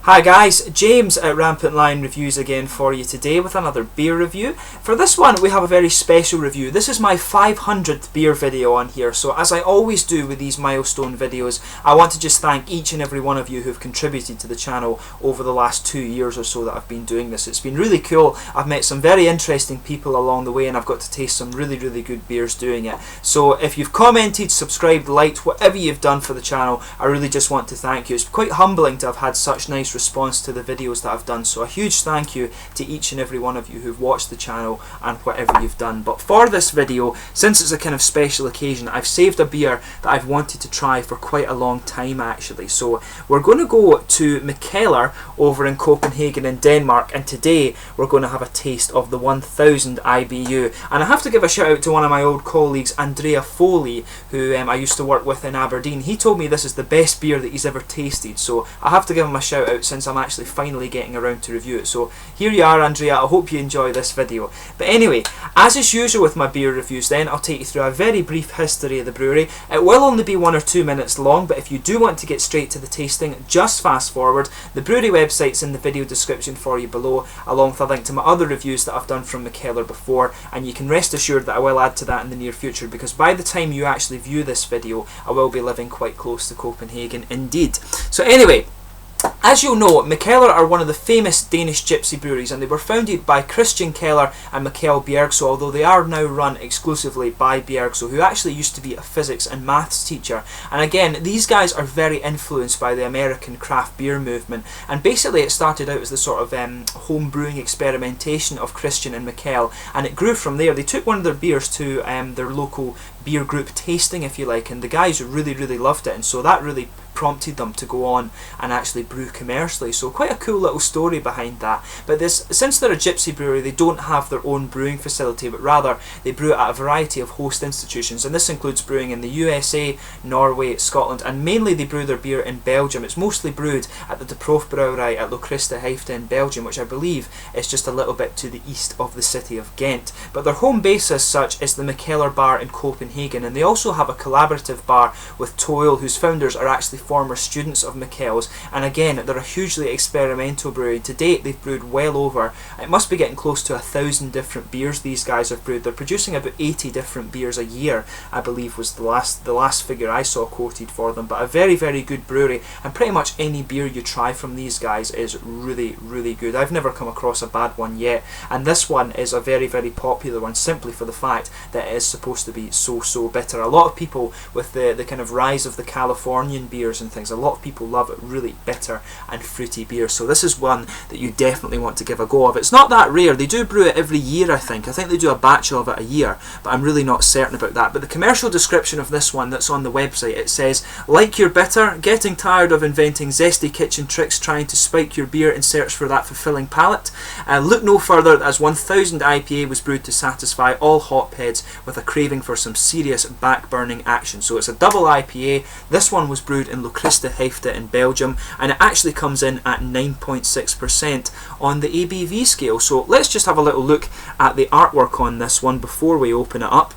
Hi guys, James at Rampant Lion Reviews again for you today with another beer review. For this one we have a very special review. This is my 500th beer video on here, so as I always do with these milestone videos, I want to just thank each and every one of you who've contributed to the channel over the last 2 years or so that I've been doing this. It's been really cool. I've met some very interesting people along the way and I've got to taste some really good beers doing it. So if you've commented, subscribed, liked, whatever you've done for the channel, I really just want to thank you. It's quite humbling to have had such nice response to the videos that I've done, so a huge thank you to each and every one of you who've watched the channel and whatever you've done. But for this video, since it's a kind of special occasion, I've saved a beer that I've wanted to try for quite a long time actually. So we're going to go to Mikkeller over in Copenhagen in Denmark, and today we're going to have a taste of the 1000 IBU. And I have to give a shout out to one of my old colleagues, Andrea Foley, who I used to work with in Aberdeen. He told me this is the best beer that he's ever tasted, so I have to give him a shout out since I'm actually finally getting around to review it. So here you are, Andrea. I hope you enjoy this video. But anyway, as is usual with my beer reviews then, I'll take you through a very brief history of the brewery. It will only be 1 or 2 minutes long, but if you do want to get straight to the tasting, just fast forward. The brewery website's in the video description for you below, along with a link to my other reviews that I've done from Mikkeller before, and you can rest assured that I will add to that in the near future, because by the time you actually view this video, I will be living quite close to Copenhagen indeed. So anyway, as you'll know, Mikkeller are one of the famous Danish gypsy breweries, and they were founded by Christian Keller and Mikkel Bjergso, although they are now run exclusively by Bjergso, who actually used to be a physics and maths teacher. And again, these guys are very influenced by the American craft beer movement, and basically it started out as the sort of home brewing experimentation of Christian and Mikkel, and it grew from there. They took one of their beers to their local beer group tasting, if you like, and the guys really loved it, and so that really prompted them to go on and actually brew commercially. So quite a cool little story behind that. But since they're a gypsy brewery, they don't have their own brewing facility, but rather they brew at a variety of host institutions, and this includes brewing in the USA, Norway, Scotland, and mainly they brew their beer in Belgium. It's mostly brewed at the De Proef Brewery at Locriste in Belgium, which I believe is just a little bit to the east of the city of Ghent. But their home base as such is the Mikkeller bar in Copenhagen, and they also have a collaborative bar with Toil, whose founders are actually former students of Mikkel's, and again they're a hugely experimental brewery. To date they've brewed well over, it must be getting close to 1,000 different beers these guys have brewed. They're producing about 80 different beers a year, I believe was the last figure I saw quoted for them. But a very good brewery, and pretty much any beer you try from these guys is really good. I've never come across a bad one yet, and this one is a very popular one simply for the fact that it is supposed to be so bitter. A lot of people, with the kind of rise of the Californian beers and things, a lot of people love it, really bitter and fruity beer. So this is one that you definitely want to give a go of. It's not that rare. They do brew it every year, I think they do a batch of it a year, but I'm really not certain about that. But the commercial description of this one that's on the website, it says, like your bitter, getting tired of inventing zesty kitchen tricks trying to spike your beer in search for that fulfilling palate? Look no further, as 1000 IPA was brewed to satisfy all hopheads with a craving for some serious back-burning action. So it's a double IPA. This one was brewed in Locriste in Belgium, and it actually comes in at 9.6% on the ABV scale. So let's just have a little look at the artwork on this one before we open it up.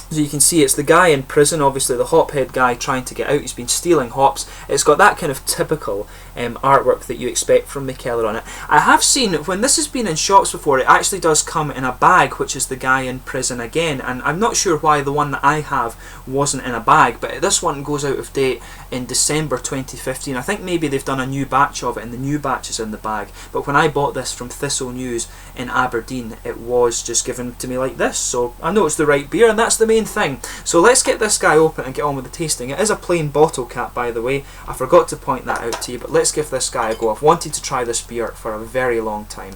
So you can see it's the guy in prison, obviously the hophead guy trying to get out. He's been stealing hops. It's got that kind of typical artwork that you expect from Mikkeller on it. I have seen, when this has been in shops before, it actually does come in a bag, which is the guy in prison again, and I'm not sure why the one that I have wasn't in a bag, but this one goes out of date in December 2015. I think maybe they've done a new batch of it and the new batch is in the bag, but when I bought this from Thistle News in Aberdeen, it was just given to me like this, so I know it's the right beer, and that's the main thing. So let's get this guy open and get on with the tasting. It is a plain bottle cap, by the way. I forgot to point that out to you, but let's give this guy a go. I've wanted to try this beer for a very long time.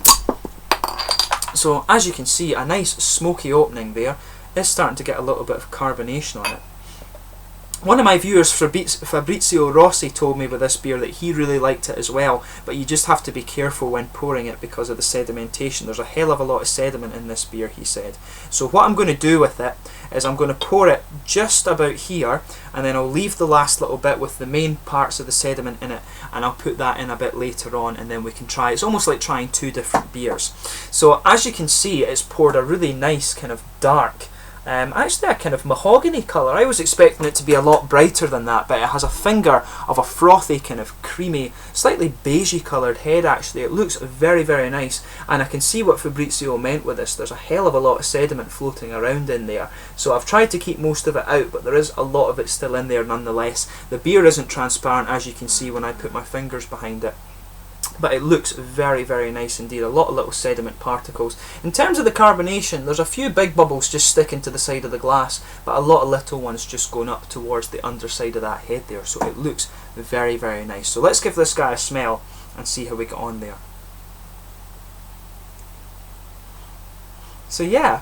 So as you can see, a nice smoky opening there. It's starting to get a little bit of carbonation on it. One of my viewers, Fabrizio Rossi, told me with this beer that he really liked it as well, but you just have to be careful when pouring it because of the sedimentation. There's a hell of a lot of sediment in this beer, he said. So what I'm going to do with it is I'm going to pour it just about here, and then I'll leave the last little bit with the main parts of the sediment in it, and I'll put that in a bit later on, and then we can try. It's almost like trying 2 different beers. So as you can see, it's poured a really nice kind of dark Actually a kind of mahogany colour. I was expecting it to be a lot brighter than that, but it has a finger of a frothy kind of creamy, slightly beigey coloured head actually. It looks very, very nice, and I can see what Fabrizio meant with this. There's a hell of a lot of sediment floating around in there, so I've tried to keep most of it out, but there is a lot of it still in there nonetheless. The beer isn't transparent, as you can see when I put my fingers behind it, but it looks very, very nice indeed. A lot of little sediment particles. In terms of the carbonation, there's a few big bubbles just sticking to the side of the glass, but a lot of little ones just going up towards the underside of that head there, so it looks very, very nice. So let's give this guy a smell and see how we get on there. So yeah,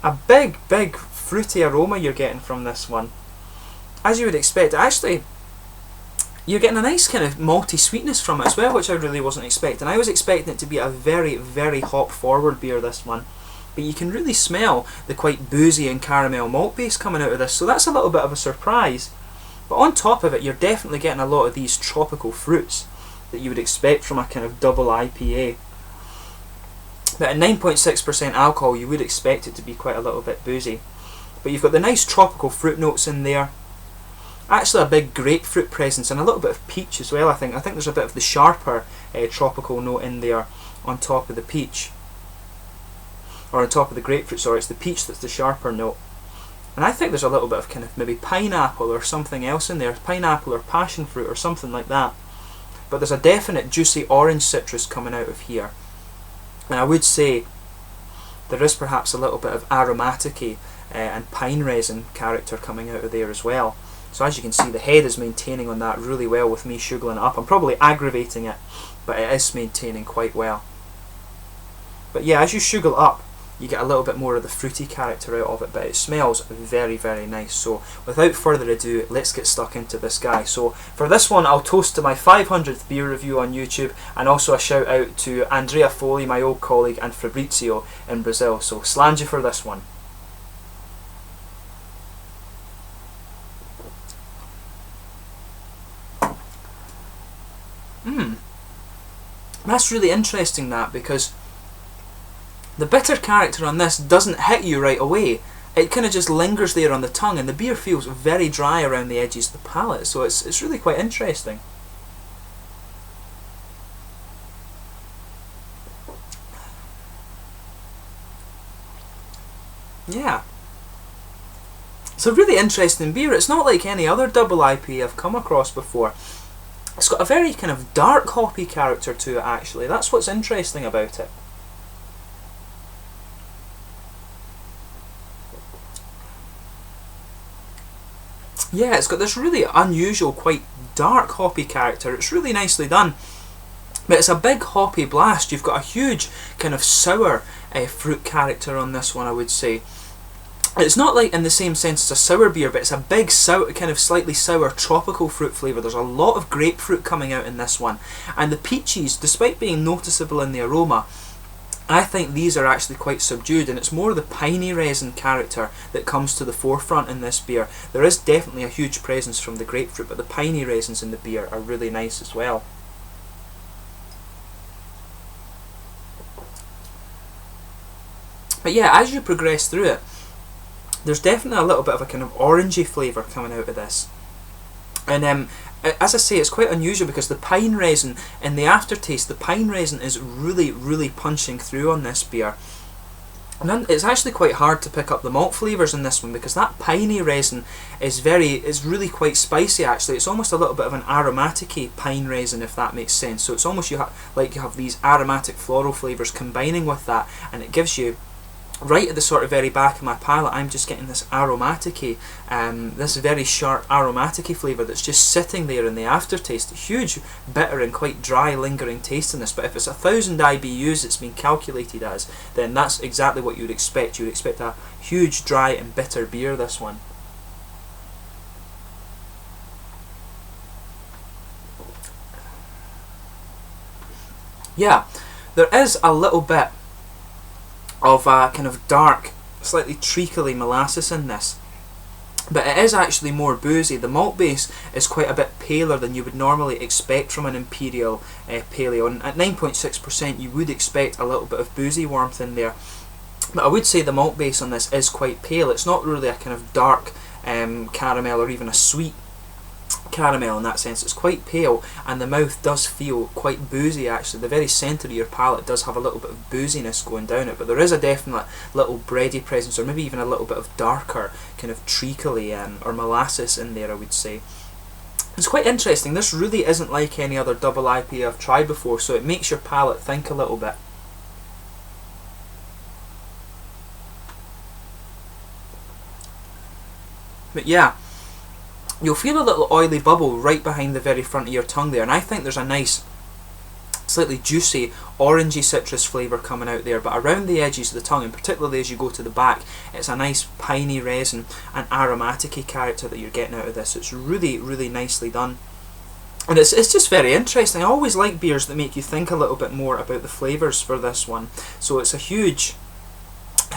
a big, big fruity aroma you're getting from this one. As you would expect, actually, you're getting a nice kind of malty sweetness from it as well, which I really wasn't expecting. I was expecting it to be a very, very hop forward beer, this one. But you can really smell the quite boozy and caramel malt base coming out of this, so that's a little bit of a surprise. But on top of it, you're definitely getting a lot of these tropical fruits that you would expect from a kind of double IPA. But at 9.6% alcohol, you would expect it to be quite a little bit boozy. But you've got the nice tropical fruit notes in there. Actually a big grapefruit presence and a little bit of peach as well, I think. I think there's a bit of the sharper tropical note in there on top of the peach. Or on top of the grapefruit, sorry, it's the peach that's the sharper note. And I think there's a little bit of kind of maybe pineapple or something else in there. Pineapple or passion fruit or something like that. But there's a definite juicy orange citrus coming out of here. And I would say there is perhaps a little bit of aromatic and pine resin character coming out of there as well. So as you can see, the head is maintaining on that really well with me sugaring it up. I'm probably aggravating it, but it is maintaining quite well. But yeah, as you sugar it up, you get a little bit more of the fruity character out of it, but it smells very, very nice. So without further ado, let's get stuck into this guy. So for this one, I'll toast to my 500th beer review on YouTube, and also a shout out to Andrea Foley, my old colleague, and Fabrizio in Brazil. So slange for this one. That's really interesting, that, because the bitter character on this doesn't hit you right away. It kind of just lingers there on the tongue, and the beer feels very dry around the edges of the palate, so it's really quite interesting. Yeah. It's a really interesting beer. It's not like any other double IPA I've come across before. It's got a very kind of dark hoppy character to it actually. That's what's interesting about it. Yeah, it's got this really unusual, quite dark hoppy character. It's really nicely done. But it's a big hoppy blast. You've got a huge kind of sour fruit character on this one, I would say. It's not like in the same sense as a sour beer, but it's a big sour, kind of slightly sour tropical fruit flavour. There's a lot of grapefruit coming out in this one. And the peaches, despite being noticeable in the aroma, I think these are actually quite subdued, and it's more the piney resin character that comes to the forefront in this beer. There is definitely a huge presence from the grapefruit, but the piney resins in the beer are really nice as well. But yeah, as you progress through it, there's definitely a little bit of a kind of orangey flavour coming out of this. And as I say, it's quite unusual because the pine resin, in the aftertaste, the pine resin is really, really punching through on this beer. And it's actually quite hard to pick up the malt flavours in this one because that piney resin is really quite spicy actually. It's almost a little bit of an aromatic-y pine resin, if that makes sense. So it's almost like you have these aromatic floral flavours combining with that, and it gives you, right at the sort of very back of my palate, I'm just getting this aromatic-y, this very sharp aromatic-y flavour that's just sitting there in the aftertaste. Huge, bitter and quite dry lingering taste in this, but if it's 1000 IBUs it's been calculated as, then that's exactly what you would expect. You would expect a huge, dry and bitter beer, this one. Yeah, there is a little bit of a kind of dark, slightly treacly molasses in this, but it is actually more boozy. The malt base is quite a bit paler than you would normally expect from an imperial pale ale, and at 9.6% you would expect a little bit of boozy warmth in there. But I would say the malt base on this is quite pale. It's not really a kind of dark caramel or even a sweet caramel in that sense. It's quite pale, and the mouth does feel quite boozy actually. The very centre of your palate does have a little bit of booziness going down it, but there is a definite little bready presence, or maybe even a little bit of darker kind of treacly or molasses in there, I would say. It's quite interesting. This really isn't like any other double IPA I've tried before, so it makes your palate think a little bit. But yeah, you'll feel a little oily bubble right behind the very front of your tongue there, and I think there's a nice slightly juicy orangey citrus flavour coming out there, but around the edges of the tongue, and particularly as you go to the back, it's a nice piney resin and aromatic-y character that you're getting out of this. It's really, really nicely done. And it's just very interesting. I always like beers that make you think a little bit more about the flavours for this one. So it's a huge...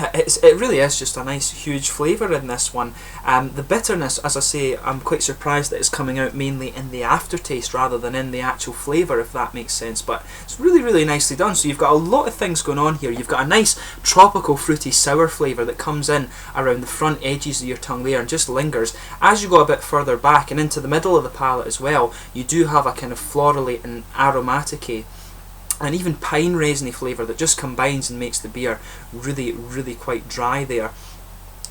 It really is just a nice huge flavour in this one. The bitterness, as I say, I'm quite surprised that it's coming out mainly in the aftertaste rather than in the actual flavour, if that makes sense, but it's really, really nicely done. So you've got a lot of things going on here. You've got a nice tropical fruity sour flavour that comes in around the front edges of your tongue there and just lingers. As you go a bit further back and into the middle of the palate as well, you do have a kind of florally and aromatic-y and even pine resiny flavour that just combines and makes the beer really, really quite dry there.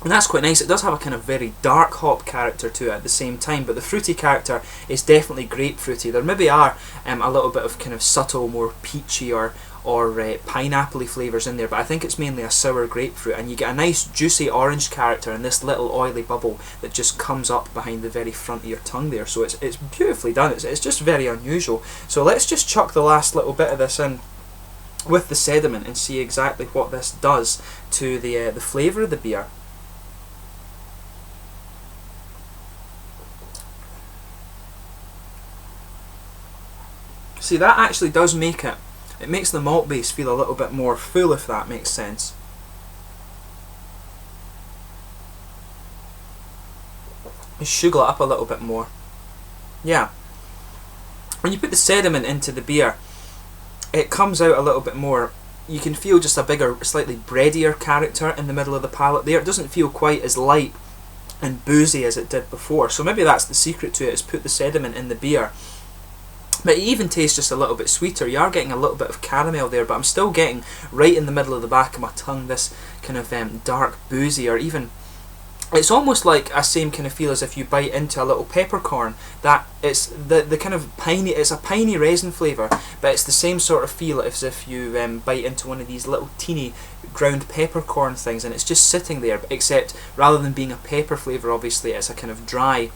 And that's quite nice. It does have a kind of very dark hop character to it at the same time, but the fruity character is definitely grapefruity. There maybe are a little bit of kind of subtle, more peachy or pineapple-y flavours in there, but I think it's mainly a sour grapefruit, and you get a nice juicy orange character in this little oily bubble that just comes up behind the very front of your tongue there. So it's beautifully done. It's just very unusual. So let's just chuck the last little bit of this in with the sediment and see exactly what this does to the flavour of the beer. See, that actually does make it. It makes the malt base feel a little bit more full, if that makes sense. Just sugar it up a little bit more. Yeah. When you put the sediment into the beer, it comes out a little bit more. You can feel just a bigger, slightly breadier character in the middle of the palate there. It doesn't feel quite as light and boozy as it did before. So maybe that's the secret to it, is put the sediment in the beer. But it even tastes just a little bit sweeter. You are getting a little bit of caramel there, but I'm still getting right in the middle of the back of my tongue this kind of dark boozy, or even it's almost like a same kind of feel as if you bite into a little peppercorn. That it's the kind of piney. It's a piney resin flavour, but it's the same sort of feel as if you bite into one of these little teeny ground peppercorn things, and it's just sitting there. Except rather than being a pepper flavour, obviously it's a kind of dry,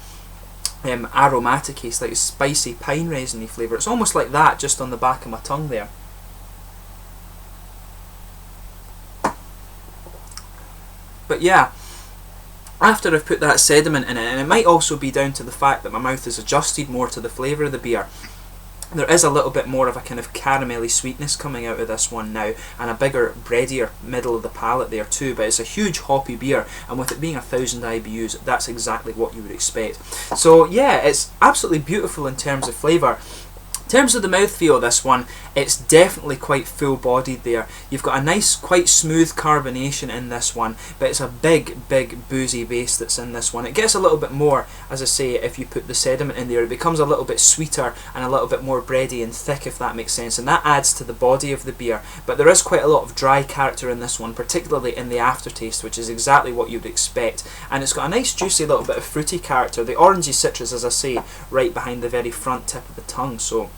aromatic-y, slightly spicy pine resin-y flavour. It's almost like that, just on the back of my tongue there. But yeah, after I've put that sediment in it, and it might also be down to the fact that my mouth is adjusted more to the flavour of the beer, there is a little bit more of a kind of caramelly sweetness coming out of this one now, and a bigger, breadier middle of the palate there too, but it's a huge hoppy beer, and with it being 1000 IBUs, that's exactly what you would expect. So yeah, it's absolutely beautiful in terms of flavour. In terms of the mouthfeel of this one, it's definitely quite full-bodied there. You've got a nice, quite smooth carbonation in this one, but it's a big, big boozy base that's in this one. It gets a little bit more, as I say, if you put the sediment in there. It becomes a little bit sweeter and a little bit more bready and thick, if that makes sense, and that adds to the body of the beer. But there is quite a lot of dry character in this one, particularly in the aftertaste, which is exactly what you'd expect. And it's got a nice, juicy little bit of fruity character. The orangey citrus, as I say, right behind the very front tip of the tongue. So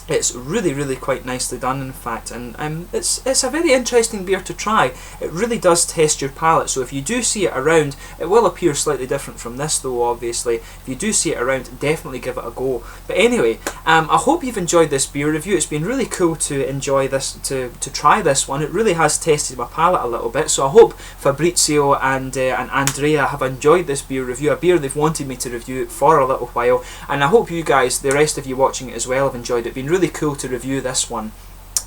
it's really, really quite nicely done, in fact, and it's a very interesting beer to try. It really does test your palate, so if you do see it around, it will appear slightly different from this though, obviously. If you do see it around, definitely give it a go. But anyway, I hope you've enjoyed this beer review. It's been really cool to enjoy this, to try this one. It really has tested my palate a little bit, so I hope Fabrizio and Andrea have enjoyed this beer review, a beer they've wanted me to review for a little while, and I hope you guys, the rest of you watching it as well, have enjoyed it. It's been really cool to review this one.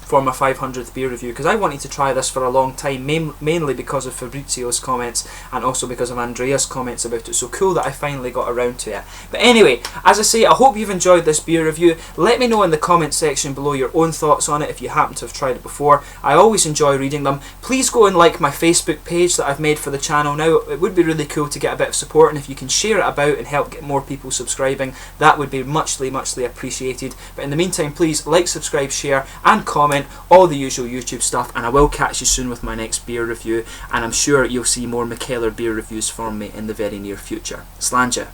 for my 500th beer review, because I wanted to try this for a long time, mainly because of Fabrizio's comments and also because of Andrea's comments about it. So cool that I finally got around to it. But anyway, as I say, I hope you've enjoyed this beer review. Let me know in the comment section below your own thoughts on it if you happen to have tried it before. I always enjoy reading them. Please go and like my Facebook page that I've made for the channel now. It would be really cool to get a bit of support, and if you can share it about and help get more people subscribing, that would be muchly appreciated. But in the meantime, please like, subscribe, share and comment, all the usual YouTube stuff, and I will catch you soon with my next beer review, and I'm sure you'll see more Mikkeller beer reviews from me in the very near future. Slàinte.